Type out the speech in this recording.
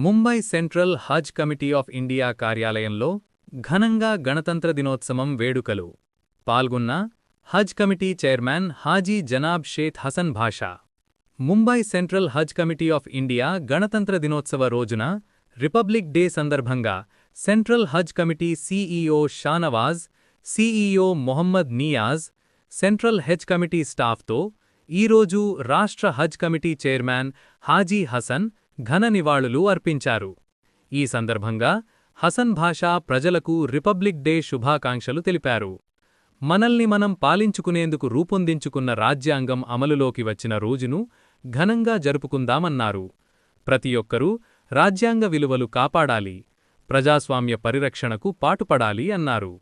Mumbai central Haj committee of India కార్యాలయంలో ఘనంగా గణతంత్ర దినోత్సవం వేడుకలు. పాల్గొన్న Haj committee chairman Haji Janab Sheikh Hasan Basha. Mumbai central Haj committee of India గణతంత్ర దినోత్సవ రోజున రిపబ్లిక్ డే సందర్భంగా central Haj committee CEO Shahnawaz, CEO Mohammad Niyaz, central Haj committee స్టాఫ్తో ఈరోజు రాష్ట్ర హజ్ కమిటీ చైర్మన్ హాజీ హసన్ ఘన నివాళులు అర్పించారు. ఈ సందర్భంగా హసన్ భాషా ప్రజలకు రిపబ్లిక్ డే శుభాకాంక్షలు తెలిపారు. మనల్ని మనం పాలించుకునేందుకు రూపొందించుకున్న రాజ్యాంగం అమలులోకి వచ్చిన రోజును ఘనంగా జరుపుకుందామన్నారు. ప్రతి ఒక్కరూ రాజ్యాంగ విలువలు కాపాడాలి, ప్రజాస్వామ్య పరిరక్షణకు పాటుపడాలి అన్నారు.